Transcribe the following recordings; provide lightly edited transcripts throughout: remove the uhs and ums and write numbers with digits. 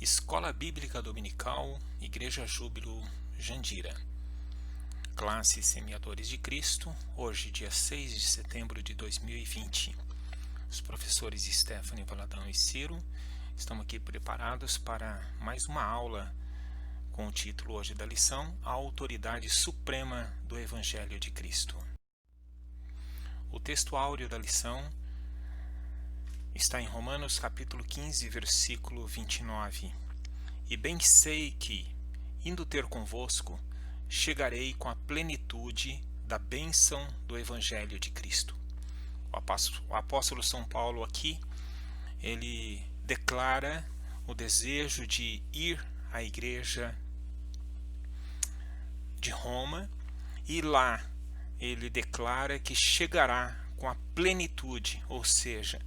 Escola Bíblica Dominical, Igreja Júbilo, Jandira. Classe Semeadores de Cristo, hoje dia 6 de setembro de 2020. Os professores Stephanie, Valadão e Ciro estão aqui preparados para mais uma aula com o título hoje da lição, A Autoridade Suprema do Evangelho de Cristo. O texto áureo da lição está em Romanos capítulo 15, versículo 29. E bem sei que, indo ter convosco, chegarei com a plenitude da bênção do Evangelho de Cristo. O apóstolo São Paulo aqui, ele declara o desejo de ir à igreja de Roma e lá ele declara que chegará com a plenitude, ou seja,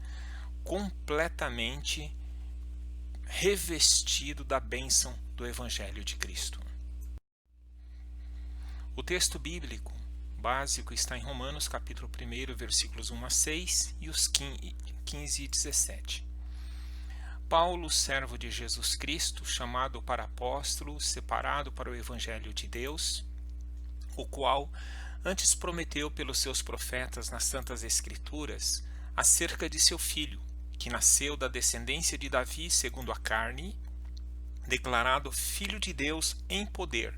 completamente revestido da bênção do Evangelho de Cristo. O texto bíblico básico está em Romanos capítulo 1, versículos 1 a 6 e os 15 e 17. Paulo, servo de Jesus Cristo, chamado para apóstolo, separado para o Evangelho de Deus, o qual antes prometeu pelos seus profetas nas Santas Escrituras acerca de seu filho, que nasceu da descendência de Davi segundo a carne, declarado Filho de Deus em poder,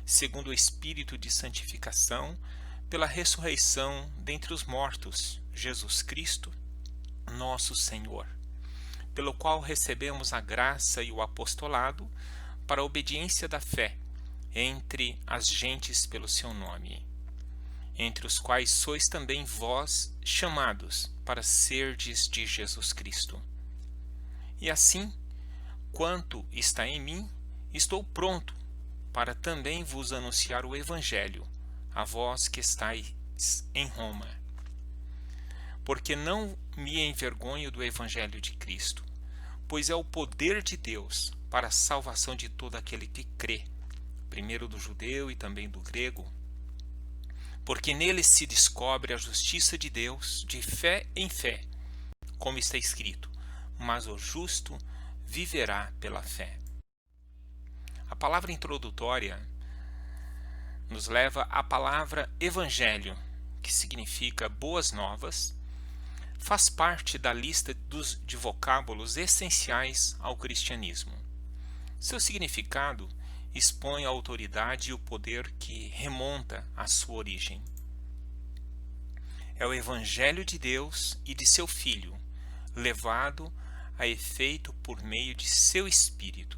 segundo o Espírito de santificação, pela ressurreição dentre os mortos, Jesus Cristo, nosso Senhor, pelo qual recebemos a graça e o apostolado para a obediência da fé entre as gentes pelo seu nome, entre os quais sois também vós chamados para serdes de Jesus Cristo. E assim, quanto está em mim, estou pronto para também vos anunciar o Evangelho, a vós que estáis em Roma. Porque não me envergonho do Evangelho de Cristo, pois é o poder de Deus para a salvação de todo aquele que crê, primeiro do judeu e também do grego, porque nele se descobre a justiça de Deus de fé em fé, como está escrito, mas o justo viverá pela fé. A palavra introdutória nos leva à palavra evangelho, que significa boas novas, faz parte da lista de vocábulos essenciais ao cristianismo. Seu significado expõe a autoridade e o poder que remonta à sua origem. É o Evangelho de Deus e de seu Filho, levado a efeito por meio de seu Espírito.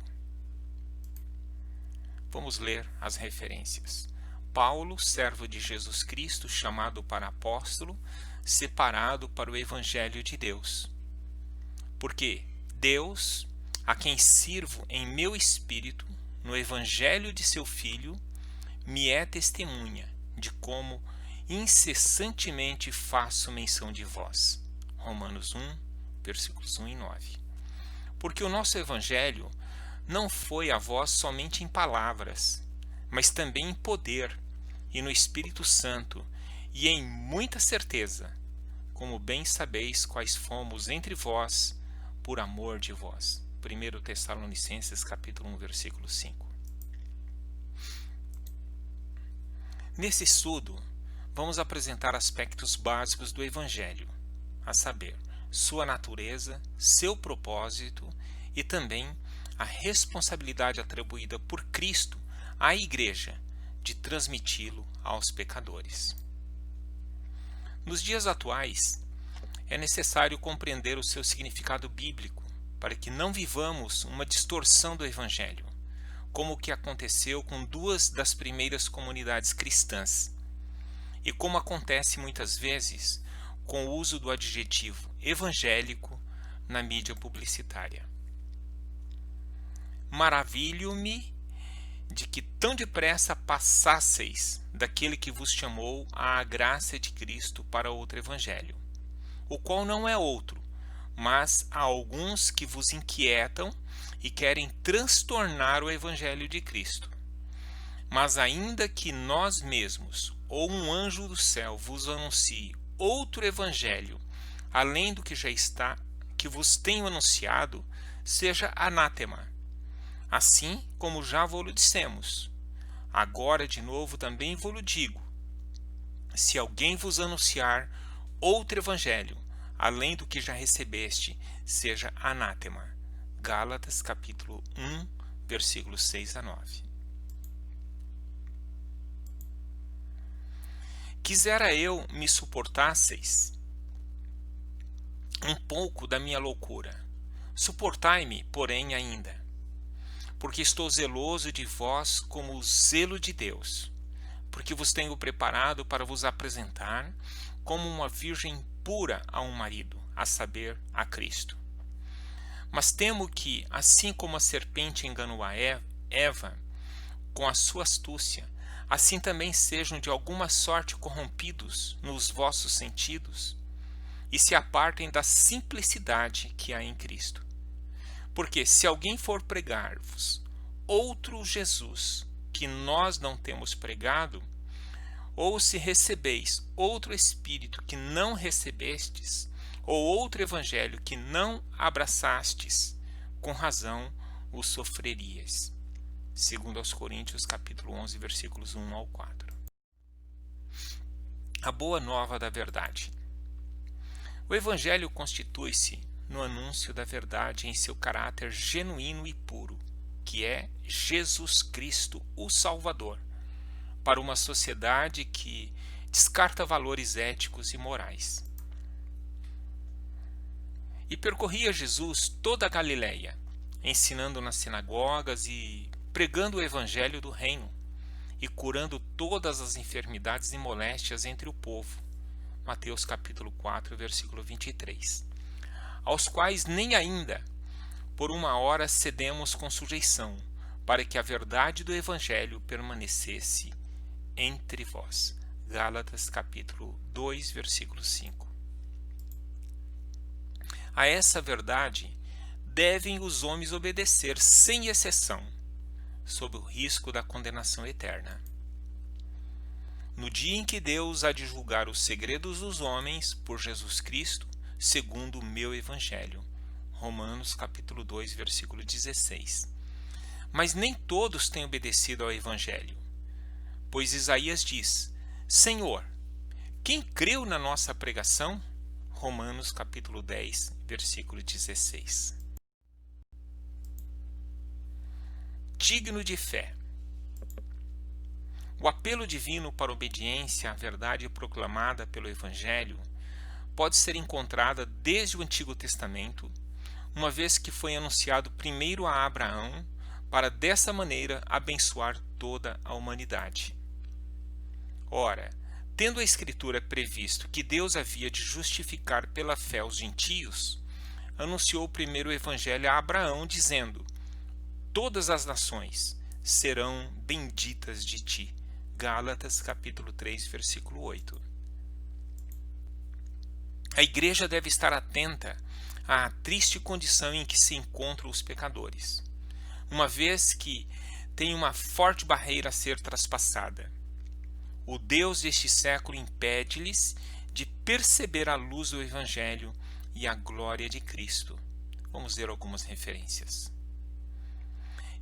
Vamos ler as referências. Paulo, servo de Jesus Cristo, chamado para apóstolo, separado para o Evangelho de Deus. Porque Deus, a quem sirvo em meu espírito, no Evangelho de seu Filho, me é testemunha de como incessantemente faço menção de vós. Romanos 1, versículos 1 e 9. Porque o nosso Evangelho não foi a vós somente em palavras, mas também em poder e no Espírito Santo e em muita certeza, como bem sabeis quais fomos entre vós por amor de vós. 1 Tessalonicenses capítulo 1, versículo 5. Nesse estudo, vamos apresentar aspectos básicos do Evangelho, a saber, sua natureza, seu propósito e também a responsabilidade atribuída por Cristo à Igreja de transmiti-lo aos pecadores. Nos dias atuais, é necessário compreender o seu significado bíblico, para que não vivamos uma distorção do Evangelho, como o que aconteceu com duas das primeiras comunidades cristãs, e como acontece muitas vezes com o uso do adjetivo evangélico na mídia publicitária. Maravilho-me de que tão depressa passasseis daquele que vos chamou à graça de Cristo para outro evangelho, o qual não é outro, mas há alguns que vos inquietam e querem transtornar o Evangelho de Cristo. Mas ainda que nós mesmos, ou um anjo do céu, vos anuncie outro Evangelho, além do que já está, que vos tenho anunciado, seja anátema. Assim como já vos dissemos, agora de novo também vos digo: se alguém vos anunciar outro evangelho, além do que já recebeste, seja anátema. Gálatas capítulo 1, versículos 6 a 9. Quisera eu me suportasseis um pouco da minha loucura. Suportai-me, porém, ainda, porque estou zeloso de vós como o zelo de Deus, porque vos tenho preparado para vos apresentar como uma virgem pura a um marido, a saber, a Cristo. Mas temo que, assim como a serpente enganou a Eva com a sua astúcia, assim também sejam de alguma sorte corrompidos nos vossos sentidos e se apartem da simplicidade que há em Cristo. Porque se alguém for pregar-vos outro Jesus que nós não temos pregado, ou se recebeis outro Espírito que não recebestes, ou outro Evangelho que não abraçastes, com razão o sofrerias. Segundo aos Coríntios, capítulo 11, versículos 1 ao 4. A boa nova da verdade. O Evangelho constitui-se no anúncio da verdade em seu caráter genuíno e puro, que é Jesus Cristo, o Salvador, para uma sociedade que descarta valores éticos e morais. E percorria Jesus toda a Galileia, ensinando nas sinagogas e pregando o evangelho do reino, e curando todas as enfermidades e moléstias entre o povo. Mateus capítulo 4, versículo 23. Aos quais nem ainda por uma hora cedemos com sujeição, para que a verdade do evangelho permanecesse entre vós. Gálatas capítulo 2, versículo 5. A essa verdade devem os homens obedecer sem exceção, sob o risco da condenação eterna. No dia em que Deus há de julgar os segredos dos homens por Jesus Cristo, segundo o meu evangelho. Romanos capítulo 2, versículo 16. Mas nem todos têm obedecido ao evangelho. Pois Isaías diz: Senhor, quem creu na nossa pregação? Romanos capítulo 10, versículo 16. Digno de fé. O apelo divino para obediência à verdade proclamada pelo Evangelho pode ser encontrada desde o Antigo Testamento, uma vez que foi anunciado primeiro a Abraão, para dessa maneira abençoar toda a humanidade. Ora, tendo a Escritura previsto que Deus havia de justificar pela fé os gentios, anunciou primeiro o Evangelho a Abraão, dizendo: Todas as nações serão benditas de ti. Gálatas capítulo 3, versículo 8. A igreja deve estar atenta à triste condição em que se encontram os pecadores, uma vez que tem uma forte barreira a ser traspassada. O Deus deste século impede-lhes de perceber a luz do Evangelho e a glória de Cristo. Vamos ver algumas referências.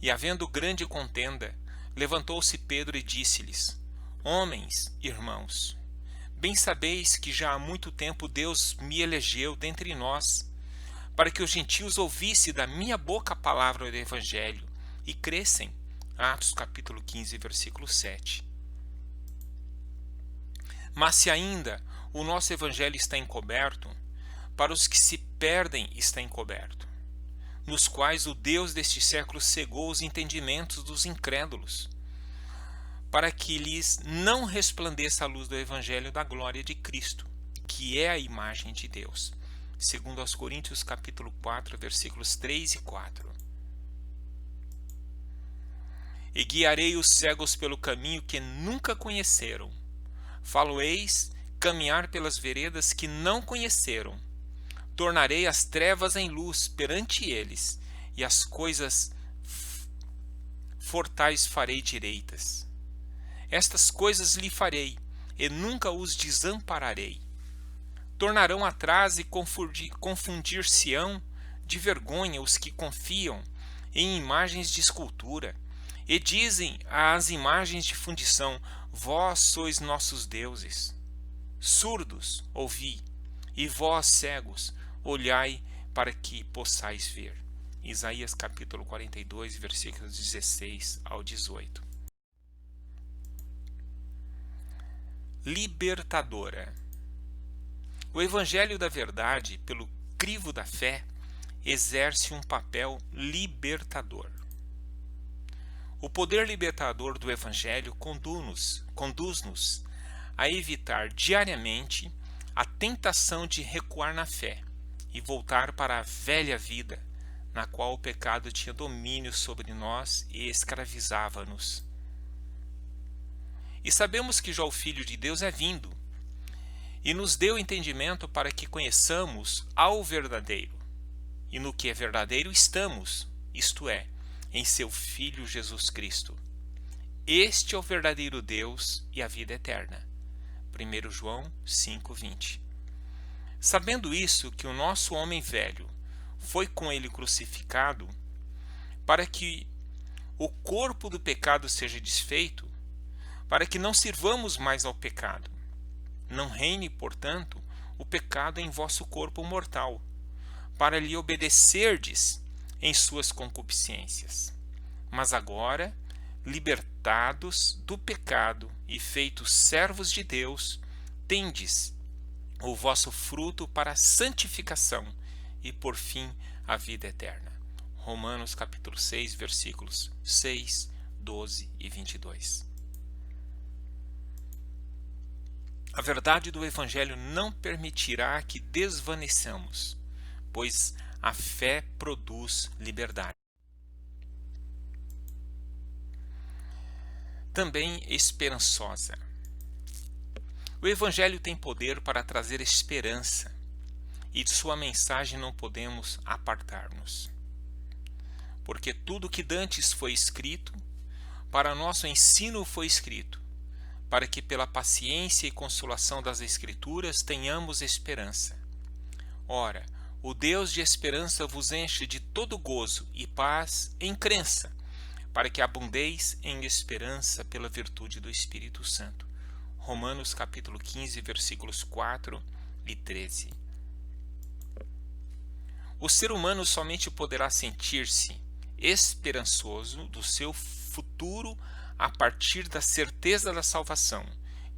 E havendo grande contenda, levantou-se Pedro e disse-lhes: Homens, irmãos, bem sabeis que já há muito tempo Deus me elegeu dentre nós, para que os gentios ouvissem da minha boca a palavra do Evangelho e crescem. Atos capítulo 15, versículo 7. Mas se ainda o nosso Evangelho está encoberto, para os que se perdem está encoberto, nos quais o Deus deste século cegou os entendimentos dos incrédulos, para que lhes não resplandeça a luz do Evangelho da glória de Cristo, que é a imagem de Deus. Segundo aos Coríntios capítulo 4, versículos 3 e 4. E guiarei os cegos pelo caminho que nunca conheceram. Falo-eis caminhar pelas veredas que não conheceram. Tornarei as trevas em luz perante eles, e as coisas fortais farei direitas. Estas coisas lhe farei, e nunca os desampararei. Tornarão atrás e confundir-se-ão de vergonha os que confiam em imagens de escultura, e dizem às imagens de fundição: vós sois nossos deuses. Surdos, ouvi, e vós, cegos, olhai para que possais ver. Isaías capítulo 42, versículos 16 ao 18. Libertadora. O Evangelho da Verdade, pelo crivo da fé, exerce um papel libertador. O poder libertador do Evangelho conduz-nos a evitar diariamente a tentação de recuar na fé e voltar para a velha vida, na qual o pecado tinha domínio sobre nós e escravizava-nos. E sabemos que já o Filho de Deus é vindo, e nos deu entendimento para que conheçamos ao verdadeiro, e no que é verdadeiro estamos, isto é, em seu Filho Jesus Cristo. Este é o verdadeiro Deus e a vida eterna. 1 João 5,20. Sabendo isso, que o nosso homem velho foi com ele crucificado, para que o corpo do pecado seja desfeito, para que não sirvamos mais ao pecado. Não reine, portanto, o pecado em vosso corpo mortal, para lhe obedecerdes em suas concupiscências. Mas agora, libertados do pecado e feitos servos de Deus, tendes o vosso fruto para a santificação e, por fim, a vida eterna. Romanos capítulo 6, versículos 6, 12 e 22. A verdade do Evangelho não permitirá que desvaneçamos, pois a fé produz liberdade. Também esperançosa. O Evangelho tem poder para trazer esperança, e de sua mensagem não podemos apartar-nos. Porque tudo que dantes foi escrito, para nosso ensino foi escrito, para que pela paciência e consolação das Escrituras tenhamos esperança. Ora, o Deus de esperança vos enche de todo gozo e paz em crença, para que abundeis em esperança pela virtude do Espírito Santo. Romanos capítulo 15, versículos 4 e 13. O ser humano somente poderá sentir-se esperançoso do seu futuro a partir da certeza da salvação,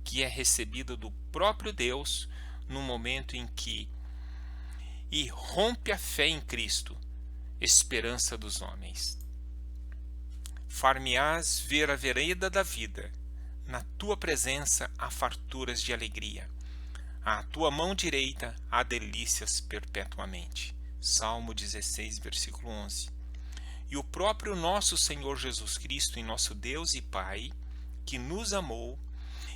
que é recebida do próprio Deus no momento em que irrompe a fé em Cristo, esperança dos homens. Far-me-ás ver a vereda da vida, na tua presença há farturas de alegria, à tua mão direita há delícias perpetuamente. Salmo 16, versículo 11. E o próprio nosso Senhor Jesus Cristo, em nosso Deus e Pai, que nos amou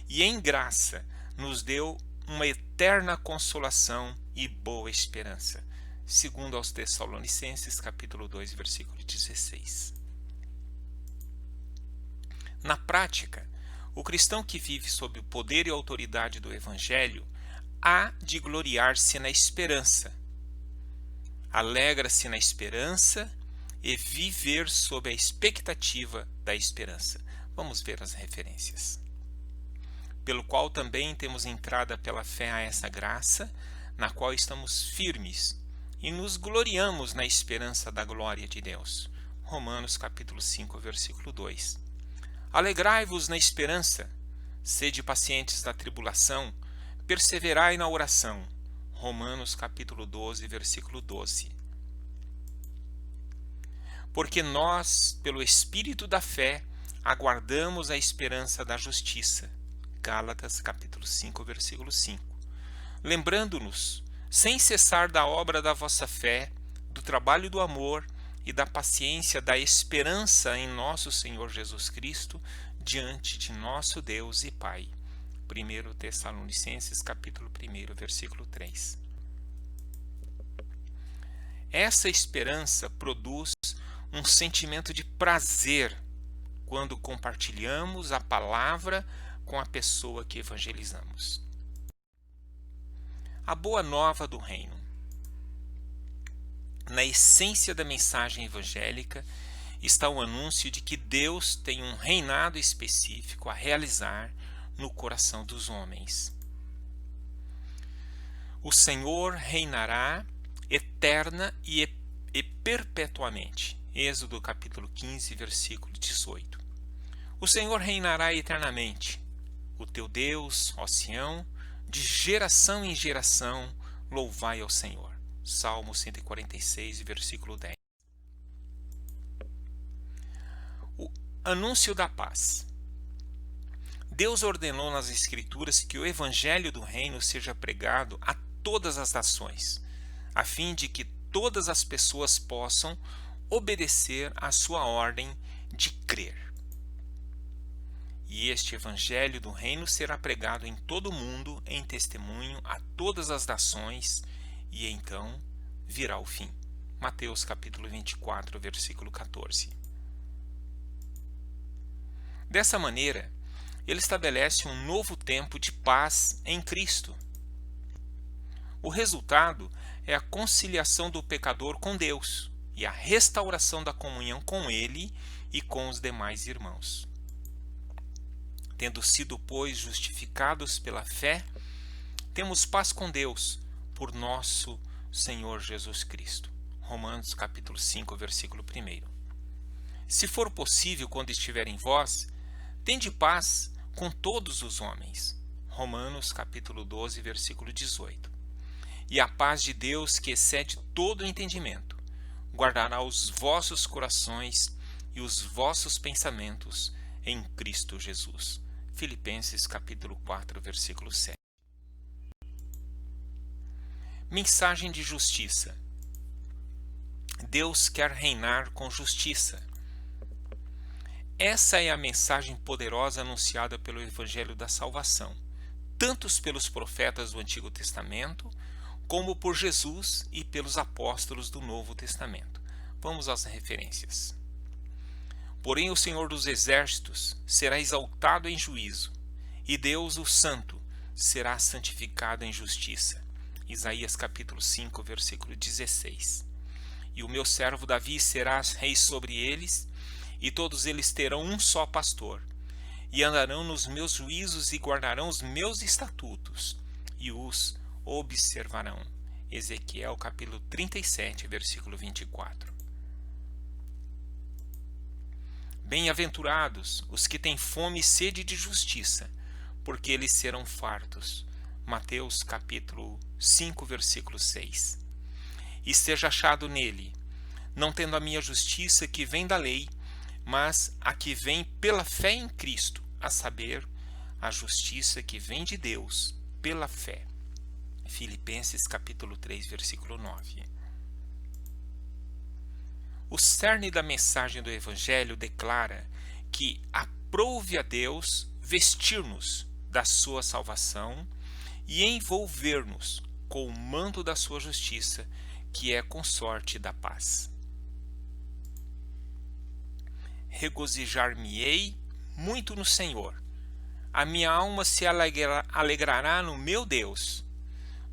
e em graça nos deu uma eterna consolação e boa esperança. Segundo aos Tessalonicenses, capítulo 2, versículo 16. Na prática, o cristão que vive sob o poder e autoridade do Evangelho há de gloriar-se na esperança, alegra-se na esperança e viver sob a expectativa da esperança. Vamos ver as referências. Pelo qual também temos entrada pela fé a essa graça, na qual estamos firmes e nos gloriamos na esperança da glória de Deus. Romanos capítulo 5, versículo 2. Alegrai-vos na esperança, sede pacientes na tribulação, perseverai na oração. Romanos capítulo 12, versículo 12. Porque nós, pelo Espírito da fé, aguardamos a esperança da justiça. Gálatas capítulo 5, versículo 5. Lembrando-nos, sem cessar da obra da vossa fé, do trabalho do amor e da paciência da esperança em nosso Senhor Jesus Cristo, diante de nosso Deus e Pai. 1 Tessalonicenses capítulo 1, versículo 3. Essa esperança produz um sentimento de prazer quando compartilhamos a palavra com a pessoa que evangelizamos. A boa nova do reino. Na essência da mensagem evangélica está o anúncio de que Deus tem um reinado específico a realizar no coração dos homens. O Senhor reinará eterna e perpetuamente. Êxodo capítulo 15, versículo 18. O Senhor reinará eternamente. O teu Deus, ó Sião, de geração em geração, louvai ao Senhor. Salmo 146, versículo 10. O anúncio da paz. Deus ordenou nas Escrituras que o Evangelho do Reino seja pregado a todas as nações, a fim de que todas as pessoas possam obedecer à sua ordem de crer. E este Evangelho do Reino será pregado em todo o mundo em testemunho a todas as nações, e então virá o fim. Mateus capítulo 24, versículo 14. Dessa maneira, ele estabelece um novo tempo de paz em Cristo. O resultado é a conciliação do pecador com Deus e a restauração da comunhão com Ele e com os demais irmãos. Tendo sido, pois, justificados pela fé, temos paz com Deus por nosso Senhor Jesus Cristo. Romanos capítulo 5, versículo 1. Se for possível, quando estiver em vós, tende paz com todos os homens. Romanos capítulo 12, versículo 18. E a paz de Deus, que excede todo o entendimento, guardará os vossos corações e os vossos pensamentos em Cristo Jesus. Filipenses capítulo 4, versículo 7. Mensagem de justiça. Deus quer reinar com justiça. Essa é a mensagem poderosa anunciada pelo Evangelho da Salvação, tanto pelos profetas do Antigo Testamento, como por Jesus e pelos apóstolos do Novo Testamento. Vamos às referências. Porém, o Senhor dos Exércitos será exaltado em juízo, e Deus, o Santo, será santificado em justiça. Isaías capítulo 5, versículo 16. E o meu servo Davi será rei sobre eles, e todos eles terão um só pastor, e andarão nos meus juízos e guardarão os meus estatutos, e os observarão. Ezequiel capítulo 37, versículo 24. Bem-aventurados os que têm fome e sede de justiça, porque eles serão fartos. Mateus capítulo 5, versículo 6. E seja achado nele, não tendo a minha justiça que vem da lei, mas a que vem pela fé em Cristo, a saber, a justiça que vem de Deus pela fé. Filipenses capítulo 3, versículo 9. O cerne da mensagem do Evangelho declara que aprouve a Deus vestir-nos da sua salvação e envolver-nos com o manto da sua justiça, que é consorte da paz. Regozijar-me-ei muito no Senhor. A minha alma se alegrará no meu Deus,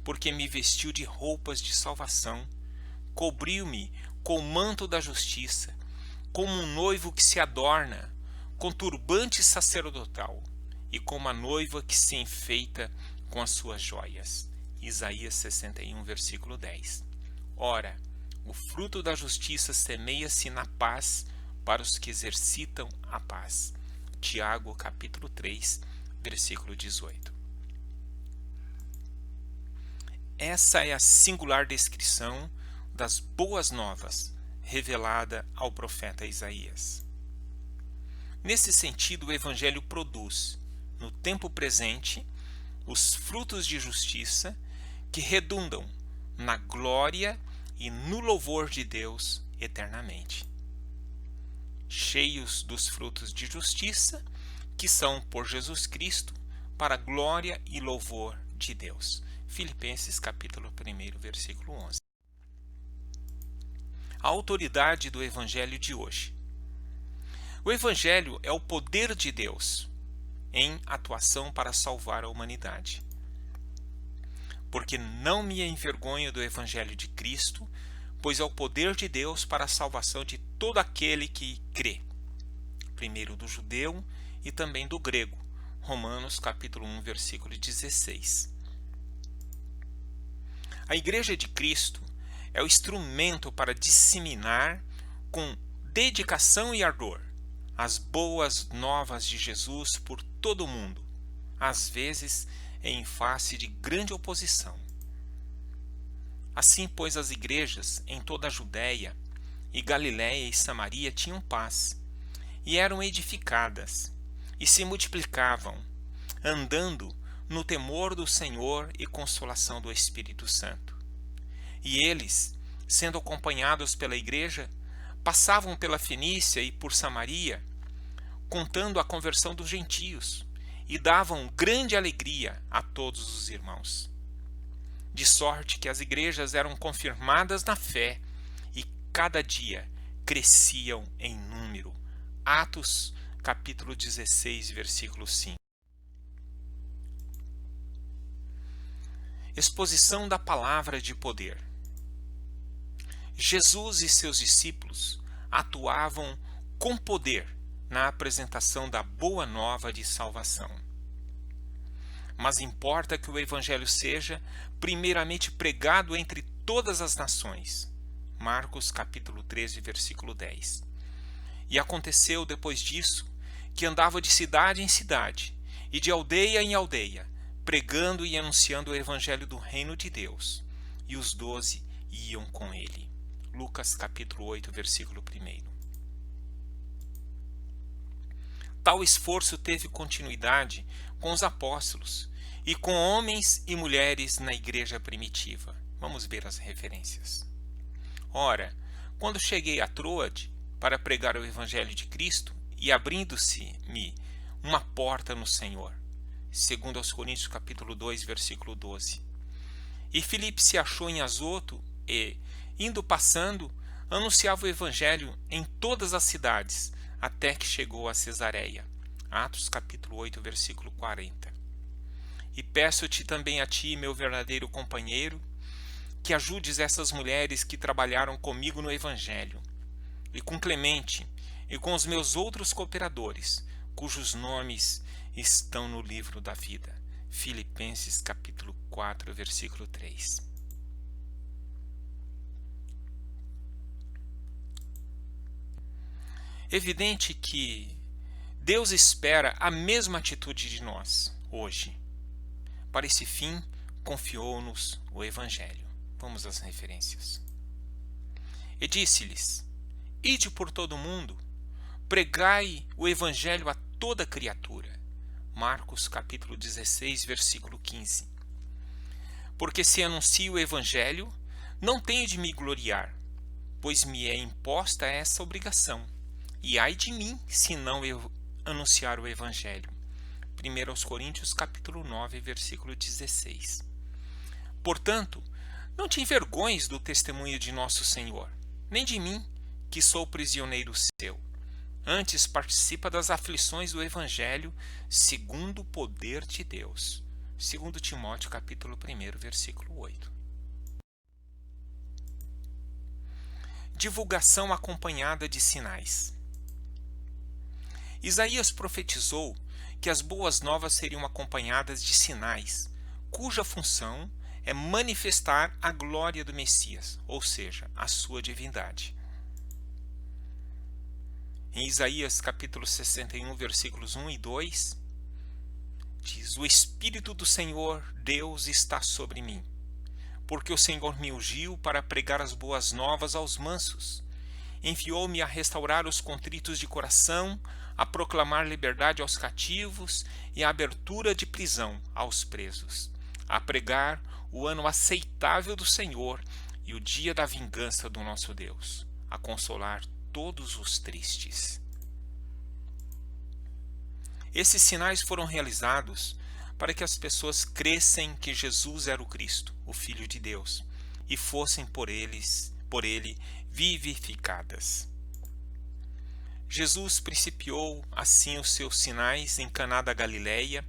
porque me vestiu de roupas de salvação, cobriu-me com o manto da justiça, como um noivo que se adorna, com turbante sacerdotal, e como a noiva que se enfeita com as suas joias. Isaías 61, versículo 10. Ora, o fruto da justiça semeia-se na paz para os que exercitam a paz. Tiago, capítulo 3, versículo 18. Essa é a singular descrição das boas novas revelada ao profeta Isaías. Nesse sentido, o Evangelho produz, no tempo presente, os frutos de justiça que redundam na glória e no louvor de Deus eternamente. Cheios dos frutos de justiça que são por Jesus Cristo para a glória e louvor de Deus. Filipenses capítulo 1, versículo 11. A autoridade do Evangelho de hoje. O Evangelho é o poder de Deus em atuação para salvar a humanidade. Porque não me envergonho do Evangelho de Cristo, pois é o poder de Deus para a salvação de todo aquele que crê. Primeiro do judeu e também do grego. Romanos capítulo 1, versículo 16. A Igreja de Cristo é o instrumento para disseminar com dedicação e ardor as boas novas de Jesus por todo o mundo, às vezes em face de grande oposição. Assim, pois, as igrejas em toda a Judéia e Galiléia e Samaria tinham paz, e eram edificadas, e se multiplicavam, andando no temor do Senhor e consolação do Espírito Santo. E eles, sendo acompanhados pela igreja, passavam pela Fenícia e por Samaria, contando a conversão dos gentios, e davam grande alegria a todos os irmãos. De sorte que as igrejas eram confirmadas na fé e cada dia cresciam em número. Atos capítulo 16, versículo 5. Exposição da palavra de poder. Jesus e seus discípulos atuavam com poder na apresentação da boa nova de salvação. Mas importa que o Evangelho seja primeiramente pregado entre todas as nações. Marcos capítulo 13, versículo 10. E aconteceu depois disso que andava de cidade em cidade e de aldeia em aldeia, pregando e anunciando o Evangelho do reino de Deus. E os 12 iam com ele. Lucas capítulo 8, versículo 1. Tal esforço teve continuidade com os apóstolos e com homens e mulheres na igreja primitiva. Vamos ver as referências. Ora, quando cheguei a Troade para pregar o Evangelho de Cristo, e abrindo-se-me uma porta no Senhor, segundo aos Coríntios capítulo 2, versículo 12. E Filipe se achou em Azoto e, indo passando, anunciava o Evangelho em todas as cidades, até que chegou a Cesareia. Atos capítulo 8, versículo 40. E peço-te também a ti, meu verdadeiro companheiro, que ajudes essas mulheres que trabalharam comigo no Evangelho, e com Clemente, e com os meus outros cooperadores, cujos nomes estão no livro da vida. Filipenses capítulo 4, versículo 3. Evidente que Deus espera a mesma atitude de nós, hoje. Para esse fim, confiou-nos o Evangelho. Vamos às referências. E disse-lhes: Ide por todo o mundo, pregai o Evangelho a toda criatura. Marcos capítulo 16, versículo 15. Porque se anuncio o Evangelho, não tenho de me gloriar, pois me é imposta essa obrigação. E ai de mim, se não eu anunciar o Evangelho. 1 Coríntios capítulo 9, versículo 16. Portanto, não te envergonhes do testemunho de nosso Senhor, nem de mim, que sou prisioneiro seu. Antes participa das aflições do Evangelho, segundo o poder de Deus. 2 Timóteo capítulo 1, versículo 8. Divulgação acompanhada de sinais. Isaías profetizou que as boas novas seriam acompanhadas de sinais, cuja função é manifestar a glória do Messias, ou seja, a sua divindade. Em Isaías capítulo 61, versículos 1 e 2, diz: O Espírito do Senhor Deus está sobre mim, porque o Senhor me ungiu para pregar as boas novas aos mansos. Enviou-me a restaurar os contritos de coração, a proclamar liberdade aos cativos e a abertura de prisão aos presos, a pregar o ano aceitável do Senhor e o dia da vingança do nosso Deus, a consolar todos os tristes. Esses sinais foram realizados para que as pessoas cressem que Jesus era o Cristo, o Filho de Deus, e fossem por ele vivificadas. Jesus principiou assim os seus sinais em Caná da Galileia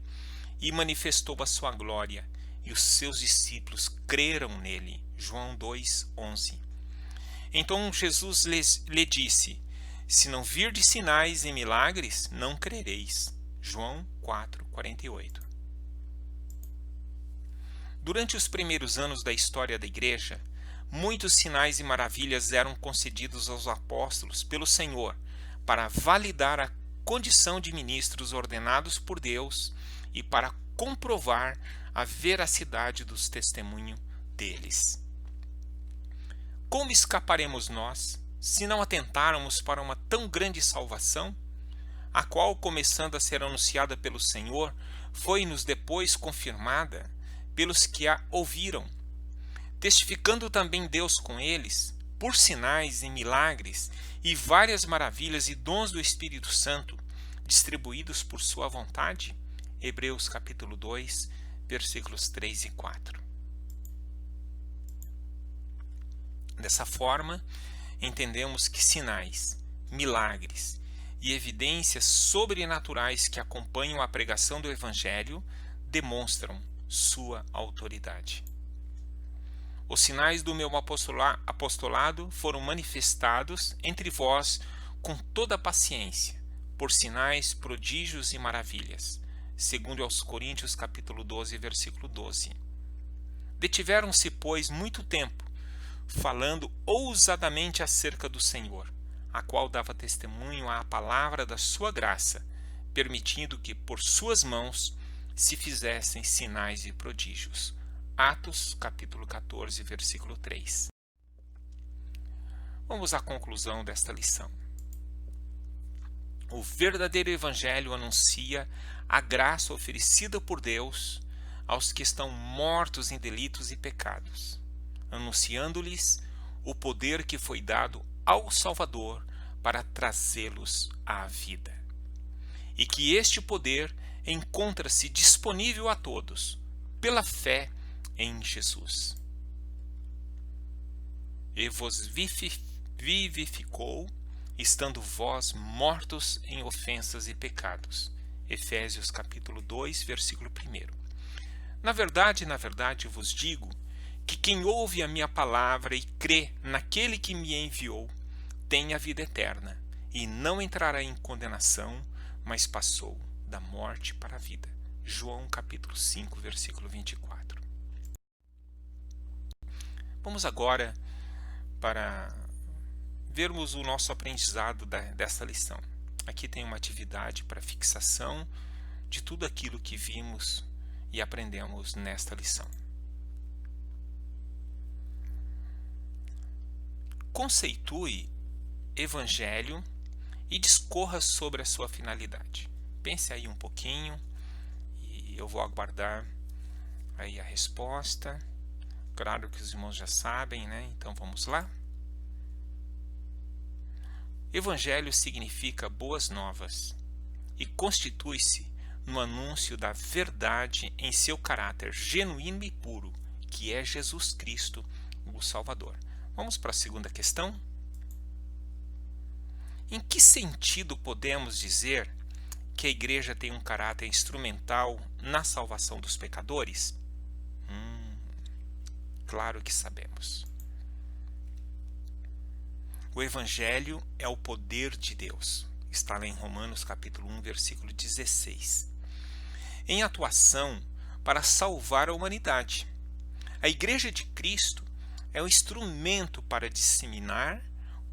e manifestou a sua glória, e os seus discípulos creram nele. João 2:11. Então Jesus lhe disse: se não virdes sinais e milagres, não crereis. João 4:48. Durante os primeiros anos da história da igreja, muitos sinais e maravilhas eram concedidos aos apóstolos pelo Senhor para validar a condição de ministros ordenados por Deus e para comprovar a veracidade dos testemunhos deles. Como escaparemos nós, se não atentarmos para uma tão grande salvação, a qual, começando a ser anunciada pelo Senhor, foi-nos depois confirmada pelos que a ouviram, testificando também Deus com eles, por sinais e milagres e várias maravilhas e dons do Espírito Santo, distribuídos por sua vontade? Hebreus capítulo 2, versículos 3 e 4. Dessa forma, entendemos que sinais, milagres e evidências sobrenaturais que acompanham a pregação do Evangelho demonstram sua autoridade. Os sinais do meu apostolado foram manifestados entre vós com toda paciência, por sinais, prodígios e maravilhas, segundo aos Coríntios capítulo 12, versículo 12. Detiveram-se, pois, muito tempo, falando ousadamente acerca do Senhor, a qual dava testemunho à palavra da sua graça, permitindo que por suas mãos se fizessem sinais e prodígios. Atos, capítulo 14, versículo 3. Vamos à conclusão desta lição. O verdadeiro Evangelho anuncia a graça oferecida por Deus aos que estão mortos em delitos e pecados, anunciando-lhes o poder que foi dado ao Salvador para trazê-los à vida. E que este poder encontra-se disponível a todos, pela fé em Jesus. E vos vivificou, estando vós mortos em ofensas e pecados. Efésios capítulo 2, versículo 1. Na verdade, vos digo que quem ouve a minha palavra e crê naquele que me enviou, tem a vida eterna, e não entrará em condenação, mas passou da morte para a vida. João capítulo 5, versículo 24. Vamos agora para vermos o nosso aprendizado desta lição. Aqui tem uma atividade para fixação de tudo aquilo que vimos e aprendemos nesta lição. Conceitue Evangelho e discorra sobre a sua finalidade. Pense aí um pouquinho e eu vou aguardar aí a resposta. Claro que os irmãos já sabem, né? Então vamos lá. Evangelho significa boas novas e constitui-se no anúncio da verdade em seu caráter genuíno e puro, que é Jesus Cristo, o Salvador. Vamos para a segunda questão. Em que sentido podemos dizer que a igreja tem um caráter instrumental na salvação dos pecadores? Claro que sabemos. O Evangelho é o poder de Deus. Está lá em Romanos capítulo 1, versículo 16. Em atuação para salvar a humanidade. A Igreja de Cristo é um instrumento para disseminar,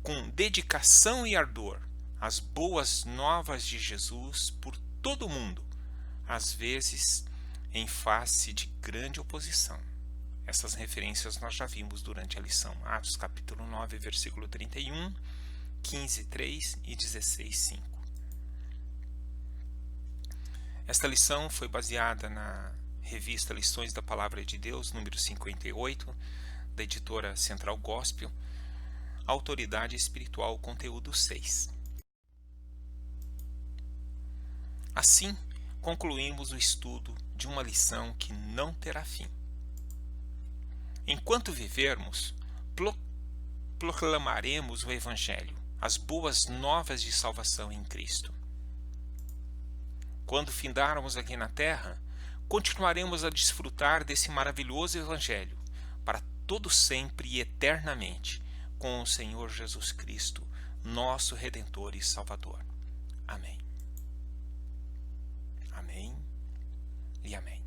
com dedicação e ardor, as boas novas de Jesus por todo o mundo, às vezes em face de grande oposição. Essas referências nós já vimos durante a lição. Atos capítulo 9, versículo 31, 15, 3 e 16, 5. Esta lição foi baseada na revista Lições da Palavra de Deus, número 58, da editora Central Gospel, Autoridade Espiritual, conteúdo 6. Assim, concluímos o estudo de uma lição que não terá fim. Enquanto vivermos, proclamaremos o Evangelho, as boas novas de salvação em Cristo. Quando findarmos aqui na terra, continuaremos a desfrutar desse maravilhoso Evangelho, para todo sempre e eternamente, com o Senhor Jesus Cristo, nosso Redentor e Salvador. Amém. Amém e amém.